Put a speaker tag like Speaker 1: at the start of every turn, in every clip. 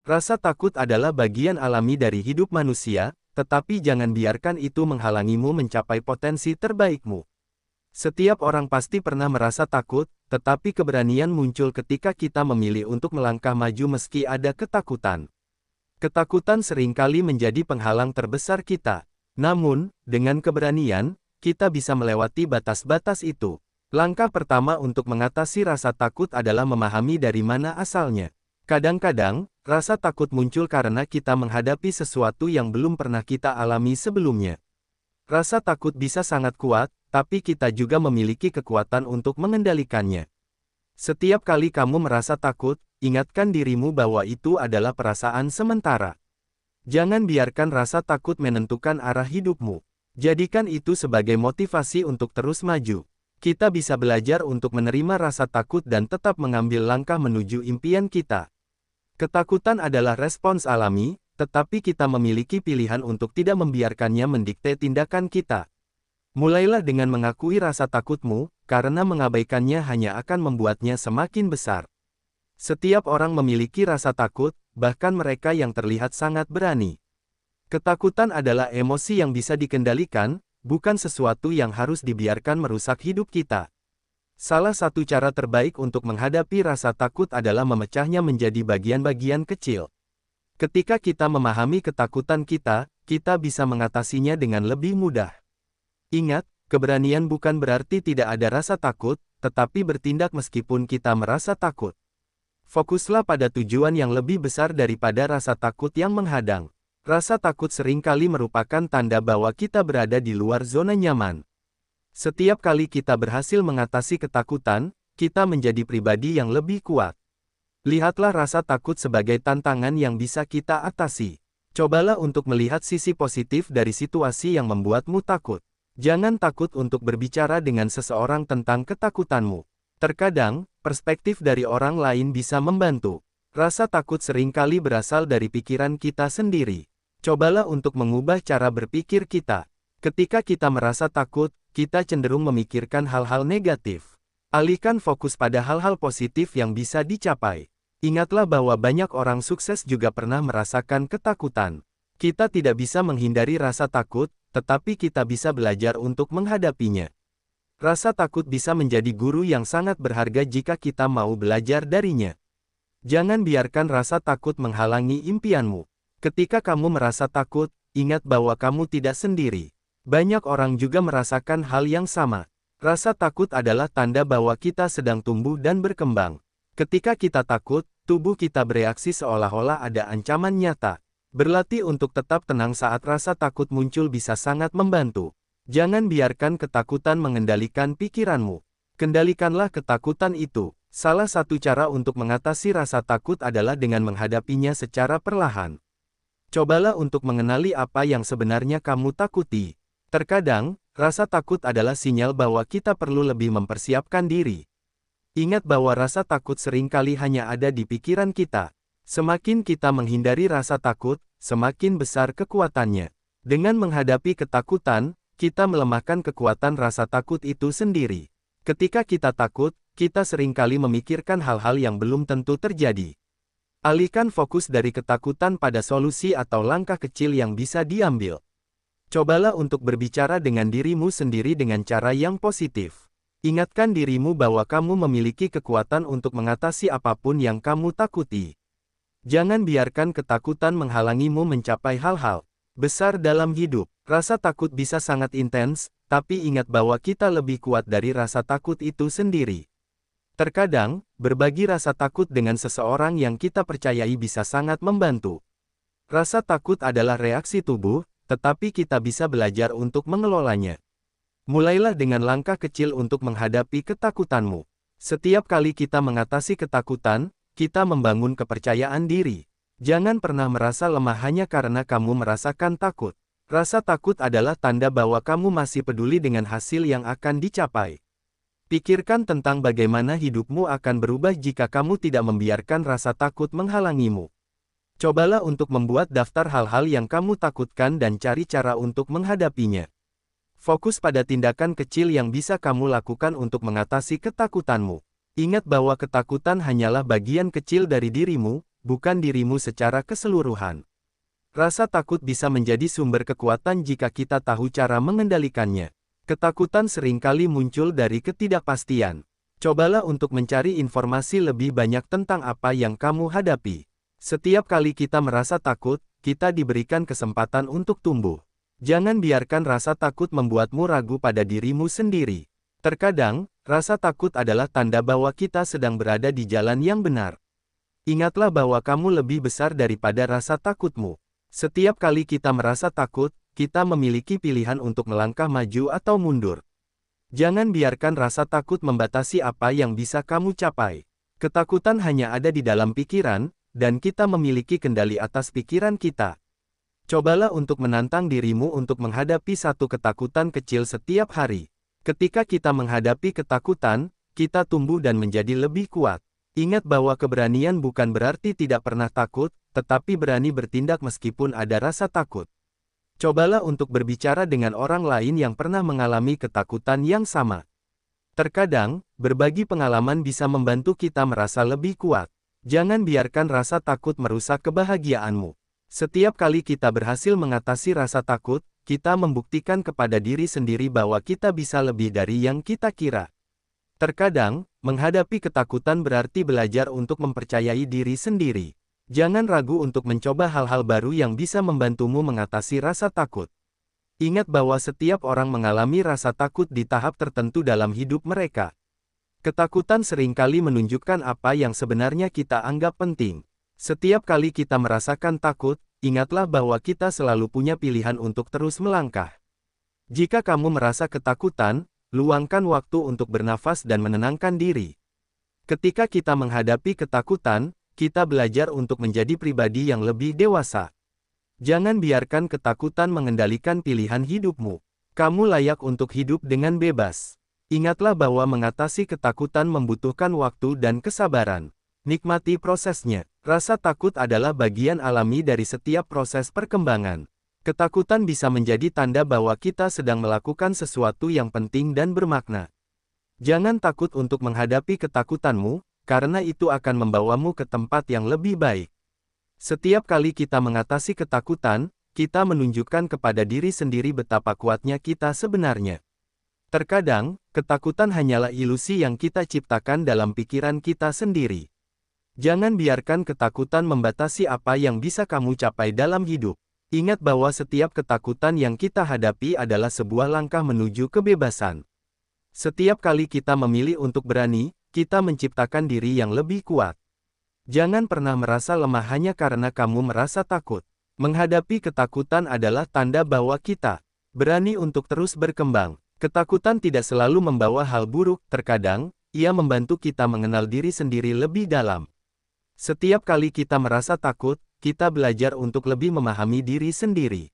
Speaker 1: Rasa takut adalah bagian alami dari hidup manusia, tetapi jangan biarkan itu menghalangimu mencapai potensi terbaikmu. Setiap orang pasti pernah merasa takut, tetapi keberanian muncul ketika kita memilih untuk melangkah maju meski ada ketakutan. Ketakutan seringkali menjadi penghalang terbesar kita. Namun, dengan keberanian, kita bisa melewati batas-batas itu. Langkah pertama untuk mengatasi rasa takut adalah memahami dari mana asalnya. Kadang-kadang, rasa takut muncul karena kita menghadapi sesuatu yang belum pernah kita alami sebelumnya. Rasa takut bisa sangat kuat, tapi kita juga memiliki kekuatan untuk mengendalikannya. Setiap kali kamu merasa takut, ingatkan dirimu bahwa itu adalah perasaan sementara. Jangan biarkan rasa takut menentukan arah hidupmu. Jadikan itu sebagai motivasi untuk terus maju. Kita bisa belajar untuk menerima rasa takut dan tetap mengambil langkah menuju impian kita. Ketakutan adalah respons alami, tetapi kita memiliki pilihan untuk tidak membiarkannya mendikte tindakan kita. Mulailah dengan mengakui rasa takutmu, karena mengabaikannya hanya akan membuatnya semakin besar. Setiap orang memiliki rasa takut, bahkan mereka yang terlihat sangat berani. Ketakutan adalah emosi yang bisa dikendalikan, bukan sesuatu yang harus dibiarkan merusak hidup kita. Salah satu cara terbaik untuk menghadapi rasa takut adalah memecahnya menjadi bagian-bagian kecil. Ketika kita memahami ketakutan kita bisa mengatasinya dengan lebih mudah. Ingat, keberanian bukan berarti tidak ada rasa takut, tetapi bertindak meskipun kita merasa takut. Fokuslah pada tujuan yang lebih besar daripada rasa takut yang menghadang. Rasa takut seringkali merupakan tanda bahwa kita berada di luar zona nyaman. Setiap kali kita berhasil mengatasi ketakutan, kita menjadi pribadi yang lebih kuat. Lihatlah rasa takut sebagai tantangan yang bisa kita atasi. Cobalah untuk melihat sisi positif dari situasi yang membuatmu takut. Jangan takut untuk berbicara dengan seseorang tentang ketakutanmu. Terkadang, perspektif dari orang lain bisa membantu. Rasa takut seringkali berasal dari pikiran kita sendiri. Cobalah untuk mengubah cara berpikir kita. Ketika kita merasa takut, kita cenderung memikirkan hal-hal negatif. Alihkan fokus pada hal-hal positif yang bisa dicapai. Ingatlah bahwa banyak orang sukses juga pernah merasakan ketakutan. Kita tidak bisa menghindari rasa takut, tetapi kita bisa belajar untuk menghadapinya. Rasa takut bisa menjadi guru yang sangat berharga jika kita mau belajar darinya. Jangan biarkan rasa takut menghalangi impianmu. Ketika kamu merasa takut, ingat bahwa kamu tidak sendiri. Banyak orang juga merasakan hal yang sama. Rasa takut adalah tanda bahwa kita sedang tumbuh dan berkembang. Ketika kita takut, tubuh kita bereaksi seolah-olah ada ancaman nyata. Berlatih untuk tetap tenang saat rasa takut muncul bisa sangat membantu. Jangan biarkan ketakutan mengendalikan pikiranmu. Kendalikanlah ketakutan itu. Salah satu cara untuk mengatasi rasa takut adalah dengan menghadapinya secara perlahan. Cobalah untuk mengenali apa yang sebenarnya kamu takuti. Terkadang, rasa takut adalah sinyal bahwa kita perlu lebih mempersiapkan diri. Ingat bahwa rasa takut seringkali hanya ada di pikiran kita. Semakin kita menghindari rasa takut, semakin besar kekuatannya. Dengan menghadapi ketakutan, kita melemahkan kekuatan rasa takut itu sendiri. Ketika kita takut, kita seringkali memikirkan hal-hal yang belum tentu terjadi. Alihkan fokus dari ketakutan pada solusi atau langkah kecil yang bisa diambil. Cobalah untuk berbicara dengan dirimu sendiri dengan cara yang positif. Ingatkan dirimu bahwa kamu memiliki kekuatan untuk mengatasi apapun yang kamu takuti. Jangan biarkan ketakutan menghalangimu mencapai hal-hal besar dalam hidup. Rasa takut bisa sangat intens, tapi ingat bahwa kita lebih kuat dari rasa takut itu sendiri. Terkadang, berbagi rasa takut dengan seseorang yang kita percayai bisa sangat membantu. Rasa takut adalah reaksi tubuh, tetapi kita bisa belajar untuk mengelolanya. Mulailah dengan langkah kecil untuk menghadapi ketakutanmu. Setiap kali kita mengatasi ketakutan, kita membangun kepercayaan diri. Jangan pernah merasa lemah hanya karena kamu merasakan takut. Rasa takut adalah tanda bahwa kamu masih peduli dengan hasil yang akan dicapai. Pikirkan tentang bagaimana hidupmu akan berubah jika kamu tidak membiarkan rasa takut menghalangimu. Cobalah untuk membuat daftar hal-hal yang kamu takutkan dan cari cara untuk menghadapinya. Fokus pada tindakan kecil yang bisa kamu lakukan untuk mengatasi ketakutanmu. Ingat bahwa ketakutan hanyalah bagian kecil dari dirimu, bukan dirimu secara keseluruhan. Rasa takut bisa menjadi sumber kekuatan jika kita tahu cara mengendalikannya. Ketakutan seringkali muncul dari ketidakpastian. Cobalah untuk mencari informasi lebih banyak tentang apa yang kamu hadapi. Setiap kali kita merasa takut, kita diberikan kesempatan untuk tumbuh. Jangan biarkan rasa takut membuatmu ragu pada dirimu sendiri. Terkadang, rasa takut adalah tanda bahwa kita sedang berada di jalan yang benar. Ingatlah bahwa kamu lebih besar daripada rasa takutmu. Setiap kali kita merasa takut, kita memiliki pilihan untuk melangkah maju atau mundur. Jangan biarkan rasa takut membatasi apa yang bisa kamu capai. Ketakutan hanya ada di dalam pikiran, dan kita memiliki kendali atas pikiran kita. Cobalah untuk menantang dirimu untuk menghadapi satu ketakutan kecil setiap hari. Ketika kita menghadapi ketakutan, kita tumbuh dan menjadi lebih kuat. Ingat bahwa keberanian bukan berarti tidak pernah takut, tetapi berani bertindak meskipun ada rasa takut. Cobalah untuk berbicara dengan orang lain yang pernah mengalami ketakutan yang sama. Terkadang, berbagi pengalaman bisa membantu kita merasa lebih kuat. Jangan biarkan rasa takut merusak kebahagiaanmu. Setiap kali kita berhasil mengatasi rasa takut, kita membuktikan kepada diri sendiri bahwa kita bisa lebih dari yang kita kira. Terkadang, menghadapi ketakutan berarti belajar untuk mempercayai diri sendiri. Jangan ragu untuk mencoba hal-hal baru yang bisa membantumu mengatasi rasa takut. Ingat bahwa setiap orang mengalami rasa takut di tahap tertentu dalam hidup mereka. Ketakutan seringkali menunjukkan apa yang sebenarnya kita anggap penting. Setiap kali kita merasakan takut, ingatlah bahwa kita selalu punya pilihan untuk terus melangkah. Jika kamu merasa ketakutan, luangkan waktu untuk bernafas dan menenangkan diri. Ketika kita menghadapi ketakutan, kita belajar untuk menjadi pribadi yang lebih dewasa. Jangan biarkan ketakutan mengendalikan pilihan hidupmu. Kamu layak untuk hidup dengan bebas. Ingatlah bahwa mengatasi ketakutan membutuhkan waktu dan kesabaran. Nikmati prosesnya. Rasa takut adalah bagian alami dari setiap proses perkembangan. Ketakutan bisa menjadi tanda bahwa kita sedang melakukan sesuatu yang penting dan bermakna. Jangan takut untuk menghadapi ketakutanmu, karena itu akan membawamu ke tempat yang lebih baik. Setiap kali kita mengatasi ketakutan, kita menunjukkan kepada diri sendiri betapa kuatnya kita sebenarnya. Terkadang, ketakutan hanyalah ilusi yang kita ciptakan dalam pikiran kita sendiri. Jangan biarkan ketakutan membatasi apa yang bisa kamu capai dalam hidup. Ingat bahwa setiap ketakutan yang kita hadapi adalah sebuah langkah menuju kebebasan. Setiap kali kita memilih untuk berani, kita menciptakan diri yang lebih kuat. Jangan pernah merasa lemah hanya karena kamu merasa takut. Menghadapi ketakutan adalah tanda bahwa kita berani untuk terus berkembang. Ketakutan tidak selalu membawa hal buruk, terkadang, ia membantu kita mengenal diri sendiri lebih dalam. Setiap kali kita merasa takut, kita belajar untuk lebih memahami diri sendiri.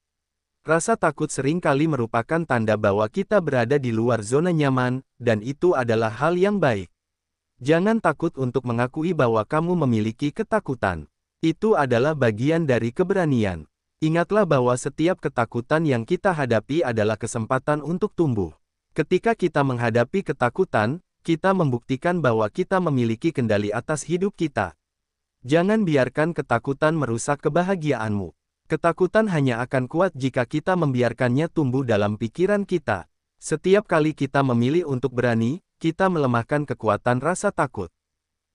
Speaker 1: Rasa takut seringkali merupakan tanda bahwa kita berada di luar zona nyaman, dan itu adalah hal yang baik. Jangan takut untuk mengakui bahwa kamu memiliki ketakutan. Itu adalah bagian dari keberanian. Ingatlah bahwa setiap ketakutan yang kita hadapi adalah kesempatan untuk tumbuh. Ketika kita menghadapi ketakutan, kita membuktikan bahwa kita memiliki kendali atas hidup kita. Jangan biarkan ketakutan merusak kebahagiaanmu. Ketakutan hanya akan kuat jika kita membiarkannya tumbuh dalam pikiran kita. Setiap kali kita memilih untuk berani, kita melemahkan kekuatan rasa takut.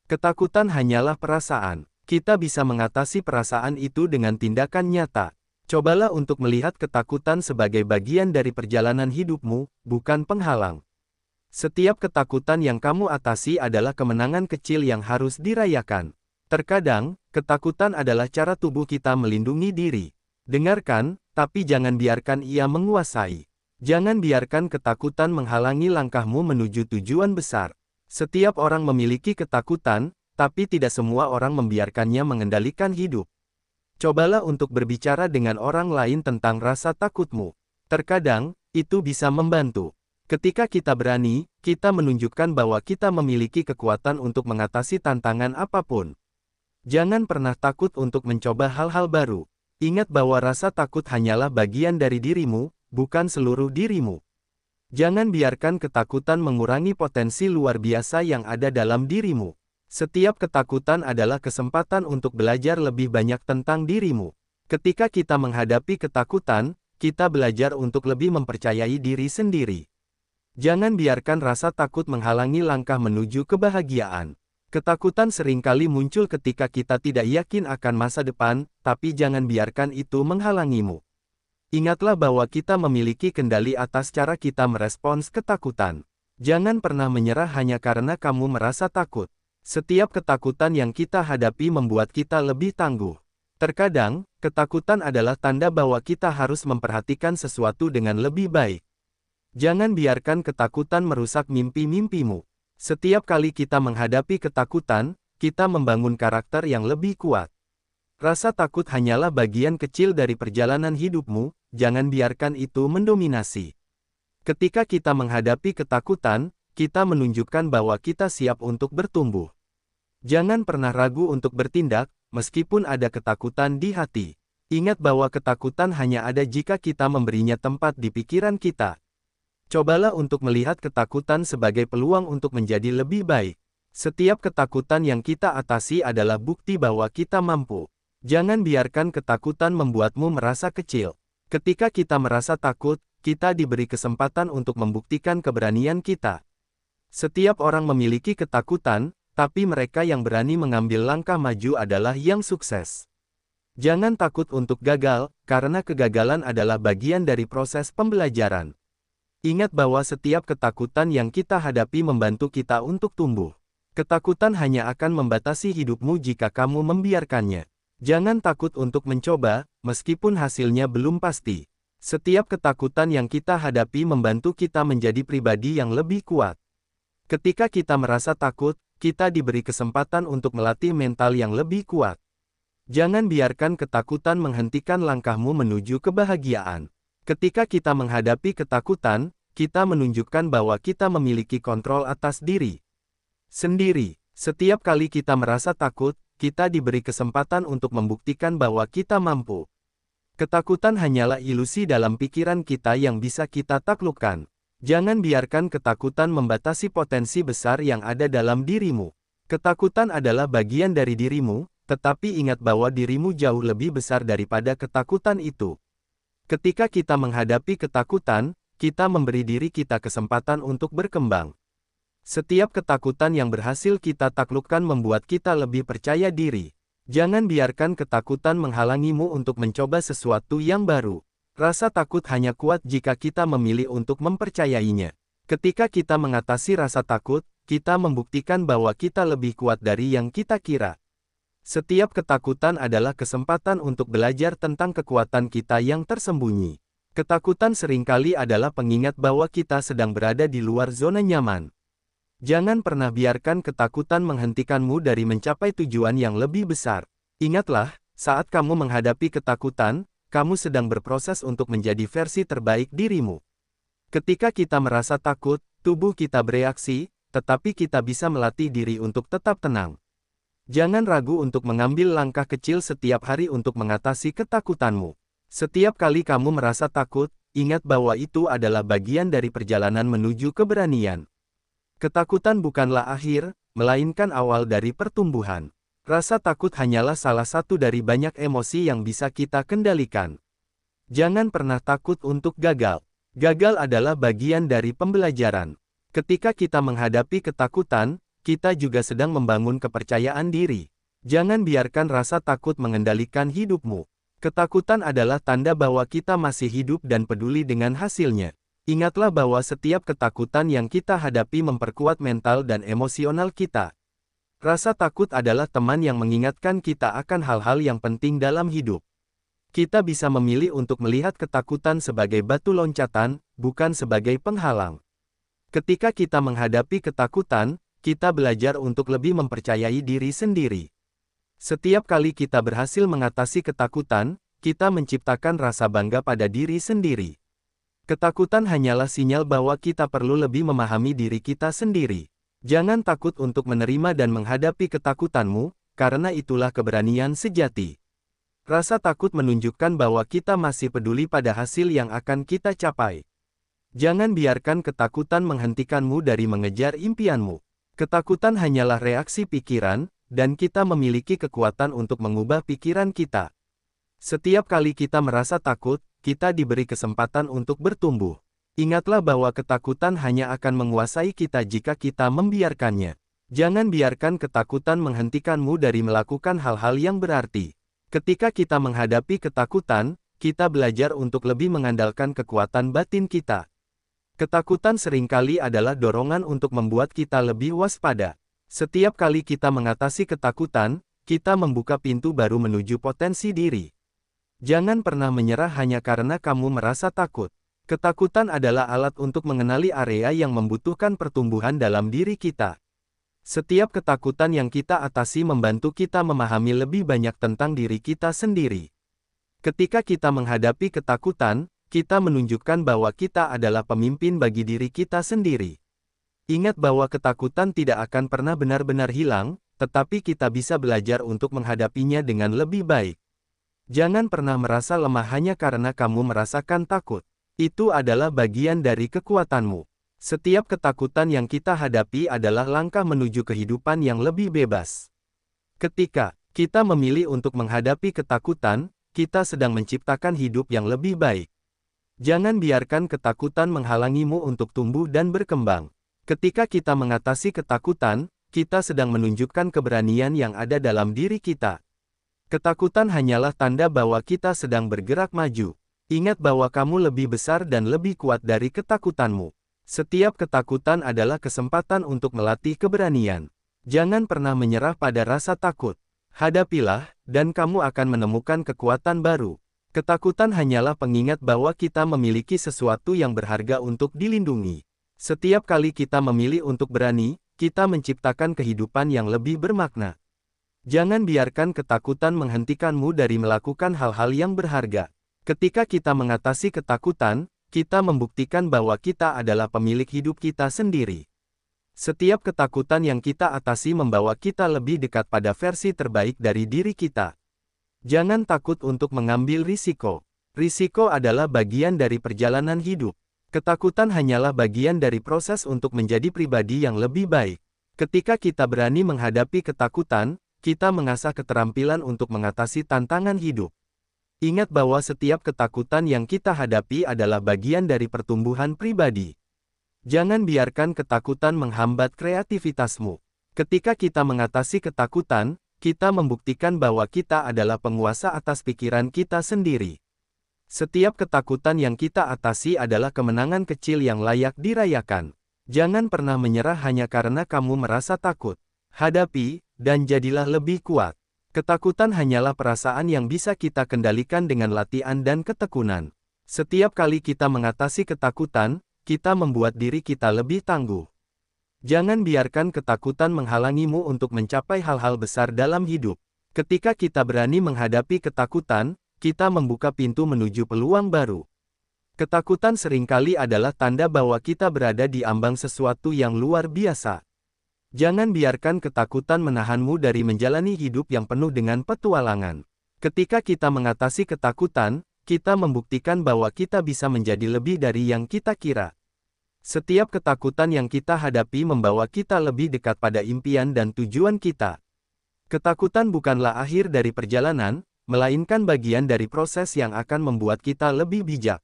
Speaker 1: Ketakutan hanyalah perasaan. Kita bisa mengatasi perasaan itu dengan tindakan nyata. Cobalah untuk melihat ketakutan sebagai bagian dari perjalanan hidupmu, bukan penghalang. Setiap ketakutan yang kamu atasi adalah kemenangan kecil yang harus dirayakan. Terkadang, ketakutan adalah cara tubuh kita melindungi diri. Dengarkan, tapi jangan biarkan ia menguasai. Jangan biarkan ketakutan menghalangi langkahmu menuju tujuan besar. Setiap orang memiliki ketakutan, tapi tidak semua orang membiarkannya mengendalikan hidup. Cobalah untuk berbicara dengan orang lain tentang rasa takutmu. Terkadang, itu bisa membantu. Ketika kita berani, kita menunjukkan bahwa kita memiliki kekuatan untuk mengatasi tantangan apapun. Jangan pernah takut untuk mencoba hal-hal baru. Ingat bahwa rasa takut hanyalah bagian dari dirimu, bukan seluruh dirimu. Jangan biarkan ketakutan mengurangi potensi luar biasa yang ada dalam dirimu. Setiap ketakutan adalah kesempatan untuk belajar lebih banyak tentang dirimu. Ketika kita menghadapi ketakutan, kita belajar untuk lebih mempercayai diri sendiri. Jangan biarkan rasa takut menghalangi langkah menuju kebahagiaan. Ketakutan seringkali muncul ketika kita tidak yakin akan masa depan, tapi jangan biarkan itu menghalangimu. Ingatlah bahwa kita memiliki kendali atas cara kita merespons ketakutan. Jangan pernah menyerah hanya karena kamu merasa takut. Setiap ketakutan yang kita hadapi membuat kita lebih tangguh. Terkadang, ketakutan adalah tanda bahwa kita harus memperhatikan sesuatu dengan lebih baik. Jangan biarkan ketakutan merusak mimpi-mimpimu. Setiap kali kita menghadapi ketakutan, kita membangun karakter yang lebih kuat. Rasa takut hanyalah bagian kecil dari perjalanan hidupmu, jangan biarkan itu mendominasi. Ketika kita menghadapi ketakutan, kita menunjukkan bahwa kita siap untuk bertumbuh. Jangan pernah ragu untuk bertindak, meskipun ada ketakutan di hati. Ingat bahwa ketakutan hanya ada jika kita memberinya tempat di pikiran kita. Cobalah untuk melihat ketakutan sebagai peluang untuk menjadi lebih baik. Setiap ketakutan yang kita atasi adalah bukti bahwa kita mampu. Jangan biarkan ketakutan membuatmu merasa kecil. Ketika kita merasa takut, kita diberi kesempatan untuk membuktikan keberanian kita. Setiap orang memiliki ketakutan, tapi mereka yang berani mengambil langkah maju adalah yang sukses. Jangan takut untuk gagal, karena kegagalan adalah bagian dari proses pembelajaran. Ingat bahwa setiap ketakutan yang kita hadapi membantu kita untuk tumbuh. Ketakutan hanya akan membatasi hidupmu jika kamu membiarkannya. Jangan takut untuk mencoba, meskipun hasilnya belum pasti. Setiap ketakutan yang kita hadapi membantu kita menjadi pribadi yang lebih kuat. Ketika kita merasa takut, kita diberi kesempatan untuk melatih mental yang lebih kuat. Jangan biarkan ketakutan menghentikan langkahmu menuju kebahagiaan. Ketika kita menghadapi ketakutan, kita menunjukkan bahwa kita memiliki kontrol atas diri sendiri. Setiap kali kita merasa takut, kita diberi kesempatan untuk membuktikan bahwa kita mampu. Ketakutan hanyalah ilusi dalam pikiran kita yang bisa kita taklukkan. Jangan biarkan ketakutan membatasi potensi besar yang ada dalam dirimu. Ketakutan adalah bagian dari dirimu, tetapi ingat bahwa dirimu jauh lebih besar daripada ketakutan itu. Ketika kita menghadapi ketakutan, kita memberi diri kita kesempatan untuk berkembang. Setiap ketakutan yang berhasil kita taklukkan membuat kita lebih percaya diri. Jangan biarkan ketakutan menghalangimu untuk mencoba sesuatu yang baru. Rasa takut hanya kuat jika kita memilih untuk mempercayainya. Ketika kita mengatasi rasa takut, kita membuktikan bahwa kita lebih kuat dari yang kita kira. Setiap ketakutan adalah kesempatan untuk belajar tentang kekuatan kita yang tersembunyi. Ketakutan seringkali adalah pengingat bahwa kita sedang berada di luar zona nyaman. Jangan pernah biarkan ketakutan menghentikanmu dari mencapai tujuan yang lebih besar. Ingatlah, saat kamu menghadapi ketakutan, kamu sedang berproses untuk menjadi versi terbaik dirimu. Ketika kita merasa takut, tubuh kita bereaksi, tetapi kita bisa melatih diri untuk tetap tenang. Jangan ragu untuk mengambil langkah kecil setiap hari untuk mengatasi ketakutanmu. Setiap kali kamu merasa takut, ingat bahwa itu adalah bagian dari perjalanan menuju keberanian. Ketakutan bukanlah akhir, melainkan awal dari pertumbuhan. Rasa takut hanyalah salah satu dari banyak emosi yang bisa kita kendalikan. Jangan pernah takut untuk gagal. Gagal adalah bagian dari pembelajaran. Ketika kita menghadapi ketakutan, kita juga sedang membangun kepercayaan diri. Jangan biarkan rasa takut mengendalikan hidupmu. Ketakutan adalah tanda bahwa kita masih hidup dan peduli dengan hasilnya. Ingatlah bahwa setiap ketakutan yang kita hadapi memperkuat mental dan emosional kita. Rasa takut adalah teman yang mengingatkan kita akan hal-hal yang penting dalam hidup. Kita bisa memilih untuk melihat ketakutan sebagai batu loncatan, bukan sebagai penghalang. Ketika kita menghadapi ketakutan, kita belajar untuk lebih mempercayai diri sendiri. Setiap kali kita berhasil mengatasi ketakutan, kita menciptakan rasa bangga pada diri sendiri. Ketakutan hanyalah sinyal bahwa kita perlu lebih memahami diri kita sendiri. Jangan takut untuk menerima dan menghadapi ketakutanmu, karena itulah keberanian sejati. Rasa takut menunjukkan bahwa kita masih peduli pada hasil yang akan kita capai. Jangan biarkan ketakutan menghentikanmu dari mengejar impianmu. Ketakutan hanyalah reaksi pikiran, dan kita memiliki kekuatan untuk mengubah pikiran kita. Setiap kali kita merasa takut, kita diberi kesempatan untuk bertumbuh. Ingatlah bahwa ketakutan hanya akan menguasai kita jika kita membiarkannya. Jangan biarkan ketakutan menghentikanmu dari melakukan hal-hal yang berarti. Ketika kita menghadapi ketakutan, kita belajar untuk lebih mengandalkan kekuatan batin kita. Ketakutan seringkali adalah dorongan untuk membuat kita lebih waspada. Setiap kali kita mengatasi ketakutan, kita membuka pintu baru menuju potensi diri. Jangan pernah menyerah hanya karena kamu merasa takut. Ketakutan adalah alat untuk mengenali area yang membutuhkan pertumbuhan dalam diri kita. Setiap ketakutan yang kita atasi membantu kita memahami lebih banyak tentang diri kita sendiri. Ketika kita menghadapi ketakutan, kita menunjukkan bahwa kita adalah pemimpin bagi diri kita sendiri. Ingat bahwa ketakutan tidak akan pernah benar-benar hilang, tetapi kita bisa belajar untuk menghadapinya dengan lebih baik. Jangan pernah merasa lemah hanya karena kamu merasakan takut. Itu adalah bagian dari kekuatanmu. Setiap ketakutan yang kita hadapi adalah langkah menuju kehidupan yang lebih bebas. Ketika kita memilih untuk menghadapi ketakutan, kita sedang menciptakan hidup yang lebih baik. Jangan biarkan ketakutan menghalangimu untuk tumbuh dan berkembang. Ketika kita mengatasi ketakutan, kita sedang menunjukkan keberanian yang ada dalam diri kita. Ketakutan hanyalah tanda bahwa kita sedang bergerak maju. Ingat bahwa kamu lebih besar dan lebih kuat dari ketakutanmu. Setiap ketakutan adalah kesempatan untuk melatih keberanian. Jangan pernah menyerah pada rasa takut. Hadapilah, dan kamu akan menemukan kekuatan baru. Ketakutan hanyalah pengingat bahwa kita memiliki sesuatu yang berharga untuk dilindungi. Setiap kali kita memilih untuk berani, kita menciptakan kehidupan yang lebih bermakna. Jangan biarkan ketakutan menghentikanmu dari melakukan hal-hal yang berharga. Ketika kita mengatasi ketakutan, kita membuktikan bahwa kita adalah pemilik hidup kita sendiri. Setiap ketakutan yang kita atasi membawa kita lebih dekat pada versi terbaik dari diri kita. Jangan takut untuk mengambil risiko. Risiko adalah bagian dari perjalanan hidup. Ketakutan hanyalah bagian dari proses untuk menjadi pribadi yang lebih baik. Ketika kita berani menghadapi ketakutan, kita mengasah keterampilan untuk mengatasi tantangan hidup. Ingat bahwa setiap ketakutan yang kita hadapi adalah bagian dari pertumbuhan pribadi. Jangan biarkan ketakutan menghambat kreativitasmu. Ketika kita mengatasi ketakutan, kita membuktikan bahwa kita adalah penguasa atas pikiran kita sendiri. Setiap ketakutan yang kita atasi adalah kemenangan kecil yang layak dirayakan. Jangan pernah menyerah hanya karena kamu merasa takut. Hadapi, dan jadilah lebih kuat. Ketakutan hanyalah perasaan yang bisa kita kendalikan dengan latihan dan ketekunan. Setiap kali kita mengatasi ketakutan, kita membuat diri kita lebih tangguh. Jangan biarkan ketakutan menghalangimu untuk mencapai hal-hal besar dalam hidup. Ketika kita berani menghadapi ketakutan, kita membuka pintu menuju peluang baru. Ketakutan seringkali adalah tanda bahwa kita berada di ambang sesuatu yang luar biasa. Jangan biarkan ketakutan menahanmu dari menjalani hidup yang penuh dengan petualangan. Ketika kita mengatasi ketakutan, kita membuktikan bahwa kita bisa menjadi lebih dari yang kita kira. Setiap ketakutan yang kita hadapi membawa kita lebih dekat pada impian dan tujuan kita. Ketakutan bukanlah akhir dari perjalanan, melainkan bagian dari proses yang akan membuat kita lebih bijak.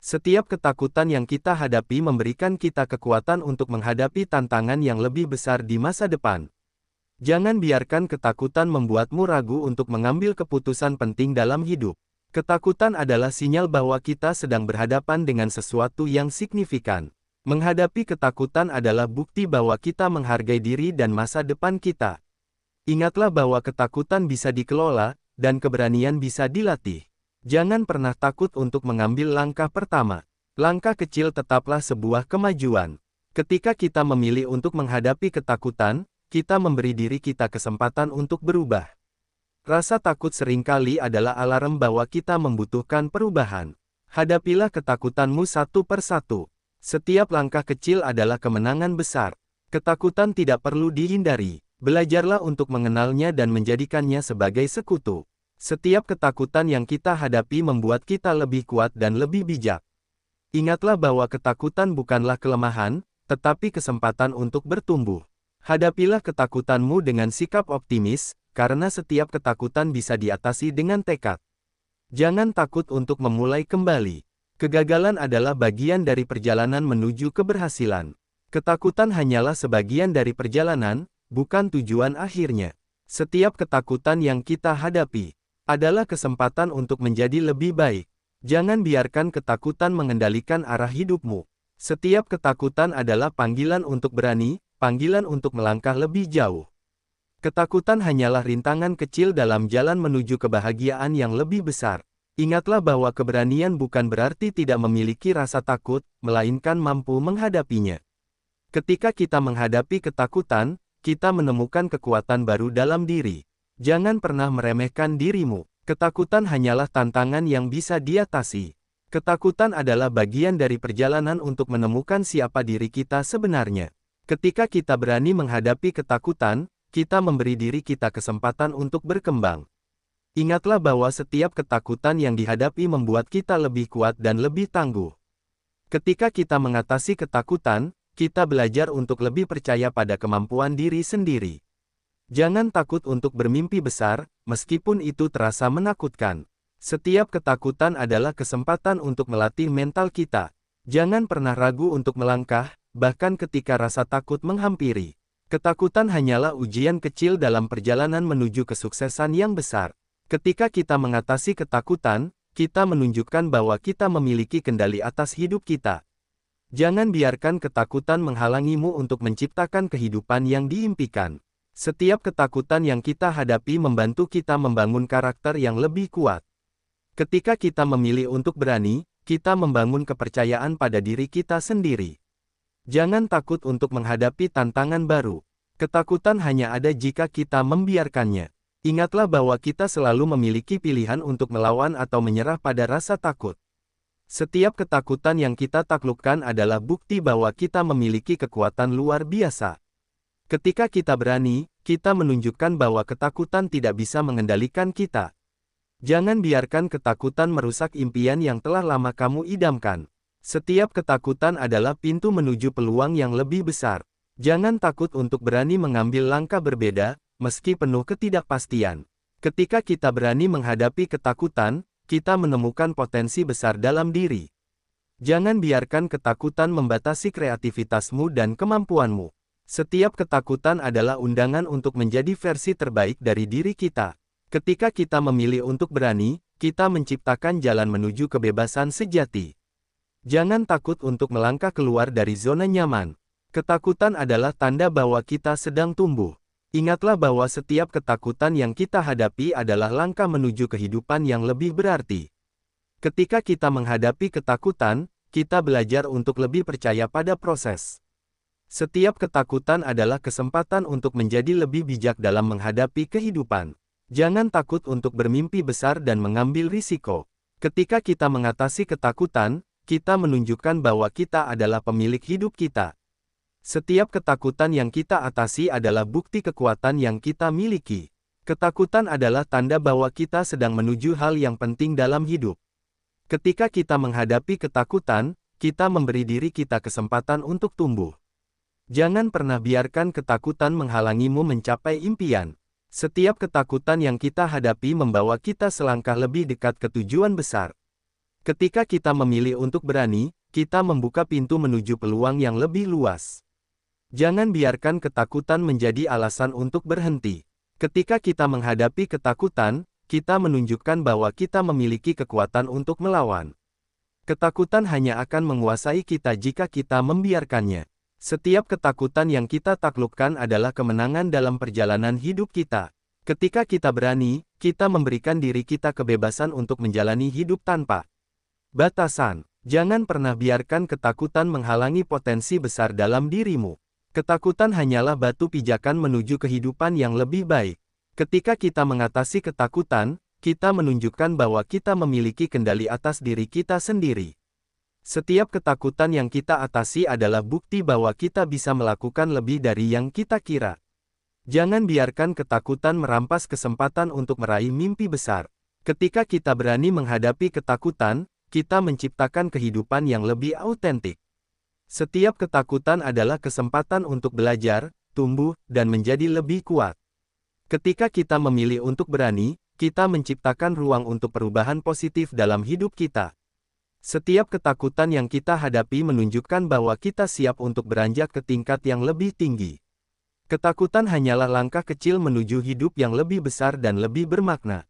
Speaker 1: Setiap ketakutan yang kita hadapi memberikan kita kekuatan untuk menghadapi tantangan yang lebih besar di masa depan. Jangan biarkan ketakutan membuatmu ragu untuk mengambil keputusan penting dalam hidup. Ketakutan adalah sinyal bahwa kita sedang berhadapan dengan sesuatu yang signifikan. Menghadapi ketakutan adalah bukti bahwa kita menghargai diri dan masa depan kita. Ingatlah bahwa ketakutan bisa dikelola, dan keberanian bisa dilatih. Jangan pernah takut untuk mengambil langkah pertama. Langkah kecil tetaplah sebuah kemajuan. Ketika kita memilih untuk menghadapi ketakutan, kita memberi diri kita kesempatan untuk berubah. Rasa takut seringkali adalah alarm bahwa kita membutuhkan perubahan. Hadapilah ketakutanmu satu persatu. Setiap langkah kecil adalah kemenangan besar. Ketakutan tidak perlu dihindari. Belajarlah untuk mengenalnya dan menjadikannya sebagai sekutu. Setiap ketakutan yang kita hadapi membuat kita lebih kuat dan lebih bijak. Ingatlah bahwa ketakutan bukanlah kelemahan, tetapi kesempatan untuk bertumbuh. Hadapilah ketakutanmu dengan sikap optimis, karena setiap ketakutan bisa diatasi dengan tekad. Jangan takut untuk memulai kembali. Kegagalan adalah bagian dari perjalanan menuju keberhasilan. Ketakutan hanyalah sebagian dari perjalanan, bukan tujuan akhirnya. Setiap ketakutan yang kita hadapi adalah kesempatan untuk menjadi lebih baik. Jangan biarkan ketakutan mengendalikan arah hidupmu. Setiap ketakutan adalah panggilan untuk berani, panggilan untuk melangkah lebih jauh. Ketakutan hanyalah rintangan kecil dalam jalan menuju kebahagiaan yang lebih besar. Ingatlah bahwa keberanian bukan berarti tidak memiliki rasa takut, melainkan mampu menghadapinya. Ketika kita menghadapi ketakutan, kita menemukan kekuatan baru dalam diri. Jangan pernah meremehkan dirimu. Ketakutan hanyalah tantangan yang bisa diatasi. Ketakutan adalah bagian dari perjalanan untuk menemukan siapa diri kita sebenarnya. Ketika kita berani menghadapi ketakutan, kita memberi diri kita kesempatan untuk berkembang. Ingatlah bahwa setiap ketakutan yang dihadapi membuat kita lebih kuat dan lebih tangguh. Ketika kita mengatasi ketakutan, kita belajar untuk lebih percaya pada kemampuan diri sendiri. Jangan takut untuk bermimpi besar, meskipun itu terasa menakutkan. Setiap ketakutan adalah kesempatan untuk melatih mental kita. Jangan pernah ragu untuk melangkah, bahkan ketika rasa takut menghampiri. Ketakutan hanyalah ujian kecil dalam perjalanan menuju kesuksesan yang besar. Ketika kita mengatasi ketakutan, kita menunjukkan bahwa kita memiliki kendali atas hidup kita. Jangan biarkan ketakutan menghalangimu untuk menciptakan kehidupan yang diimpikan. Setiap ketakutan yang kita hadapi membantu kita membangun karakter yang lebih kuat. Ketika kita memilih untuk berani, kita membangun kepercayaan pada diri kita sendiri. Jangan takut untuk menghadapi tantangan baru. Ketakutan hanya ada jika kita membiarkannya. Ingatlah bahwa kita selalu memiliki pilihan untuk melawan atau menyerah pada rasa takut. Setiap ketakutan yang kita taklukkan adalah bukti bahwa kita memiliki kekuatan luar biasa. Ketika kita berani, kita menunjukkan bahwa ketakutan tidak bisa mengendalikan kita. Jangan biarkan ketakutan merusak impian yang telah lama kamu idamkan. Setiap ketakutan adalah pintu menuju peluang yang lebih besar. Jangan takut untuk berani mengambil langkah berbeda, meski penuh ketidakpastian. Ketika kita berani menghadapi ketakutan, kita menemukan potensi besar dalam diri. Jangan biarkan ketakutan membatasi kreativitasmu dan kemampuanmu. Setiap ketakutan adalah undangan untuk menjadi versi terbaik dari diri kita. Ketika kita memilih untuk berani, kita menciptakan jalan menuju kebebasan sejati. Jangan takut untuk melangkah keluar dari zona nyaman. Ketakutan adalah tanda bahwa kita sedang tumbuh. Ingatlah bahwa setiap ketakutan yang kita hadapi adalah langkah menuju kehidupan yang lebih berarti. Ketika kita menghadapi ketakutan, kita belajar untuk lebih percaya pada proses. Setiap ketakutan adalah kesempatan untuk menjadi lebih bijak dalam menghadapi kehidupan. Jangan takut untuk bermimpi besar dan mengambil risiko. Ketika kita mengatasi ketakutan, kita menunjukkan bahwa kita adalah pemilik hidup kita. Setiap ketakutan yang kita atasi adalah bukti kekuatan yang kita miliki. Ketakutan adalah tanda bahwa kita sedang menuju hal yang penting dalam hidup. Ketika kita menghadapi ketakutan, kita memberi diri kita kesempatan untuk tumbuh. Jangan pernah biarkan ketakutan menghalangimu mencapai impian. Setiap ketakutan yang kita hadapi membawa kita selangkah lebih dekat ke tujuan besar. Ketika kita memilih untuk berani, kita membuka pintu menuju peluang yang lebih luas. Jangan biarkan ketakutan menjadi alasan untuk berhenti. Ketika kita menghadapi ketakutan, kita menunjukkan bahwa kita memiliki kekuatan untuk melawan. Ketakutan hanya akan menguasai kita jika kita membiarkannya. Setiap ketakutan yang kita taklukkan adalah kemenangan dalam perjalanan hidup kita. Ketika kita berani, kita memberikan diri kita kebebasan untuk menjalani hidup tanpa batasan. Jangan pernah biarkan ketakutan menghalangi potensi besar dalam dirimu. Ketakutan hanyalah batu pijakan menuju kehidupan yang lebih baik. Ketika kita mengatasi ketakutan, kita menunjukkan bahwa kita memiliki kendali atas diri kita sendiri. Setiap ketakutan yang kita atasi adalah bukti bahwa kita bisa melakukan lebih dari yang kita kira. Jangan biarkan ketakutan merampas kesempatan untuk meraih mimpi besar. Ketika kita berani menghadapi ketakutan, kita menciptakan kehidupan yang lebih autentik. Setiap ketakutan adalah kesempatan untuk belajar, tumbuh, dan menjadi lebih kuat. Ketika kita memilih untuk berani, kita menciptakan ruang untuk perubahan positif dalam hidup kita. Setiap ketakutan yang kita hadapi menunjukkan bahwa kita siap untuk beranjak ke tingkat yang lebih tinggi. Ketakutan hanyalah langkah kecil menuju hidup yang lebih besar dan lebih bermakna.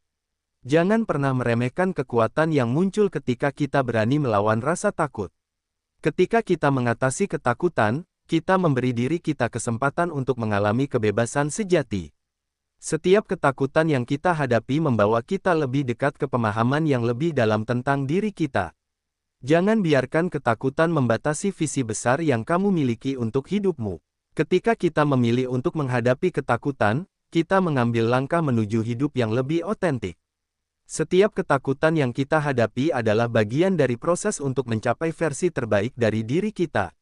Speaker 1: Jangan pernah meremehkan kekuatan yang muncul ketika kita berani melawan rasa takut. Ketika kita mengatasi ketakutan, kita memberi diri kita kesempatan untuk mengalami kebebasan sejati. Setiap ketakutan yang kita hadapi membawa kita lebih dekat ke pemahaman yang lebih dalam tentang diri kita. Jangan biarkan ketakutan membatasi visi besar yang kamu miliki untuk hidupmu. Ketika kita memilih untuk menghadapi ketakutan, kita mengambil langkah menuju hidup yang lebih otentik. Setiap ketakutan yang kita hadapi adalah bagian dari proses untuk mencapai versi terbaik dari diri kita.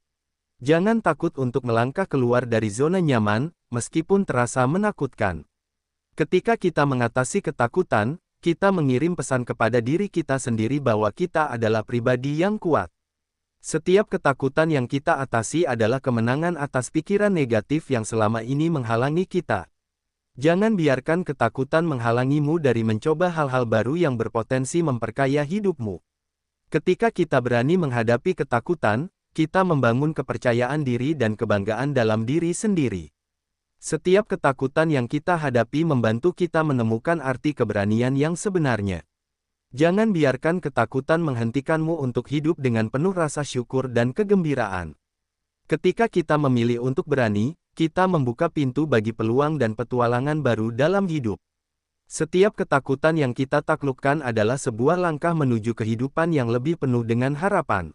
Speaker 1: Jangan takut untuk melangkah keluar dari zona nyaman, meskipun terasa menakutkan. Ketika kita mengatasi ketakutan, kita mengirim pesan kepada diri kita sendiri bahwa kita adalah pribadi yang kuat. Setiap ketakutan yang kita atasi adalah kemenangan atas pikiran negatif yang selama ini menghalangi kita. Jangan biarkan ketakutan menghalangimu dari mencoba hal-hal baru yang berpotensi memperkaya hidupmu. Ketika kita berani menghadapi ketakutan, kita membangun kepercayaan diri dan kebanggaan dalam diri sendiri. Setiap ketakutan yang kita hadapi membantu kita menemukan arti keberanian yang sebenarnya. Jangan biarkan ketakutan menghentikanmu untuk hidup dengan penuh rasa syukur dan kegembiraan. Ketika kita memilih untuk berani, kita membuka pintu bagi peluang dan petualangan baru dalam hidup. Setiap ketakutan yang kita taklukkan adalah sebuah langkah menuju kehidupan yang lebih penuh dengan harapan.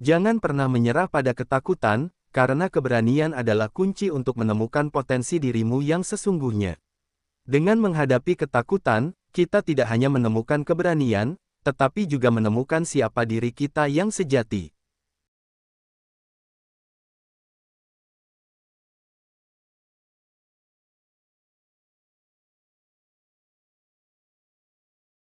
Speaker 1: Jangan pernah menyerah pada ketakutan, karena keberanian adalah kunci untuk menemukan potensi dirimu yang sesungguhnya. Dengan menghadapi ketakutan, kita tidak hanya menemukan keberanian, tetapi juga menemukan siapa diri kita yang sejati.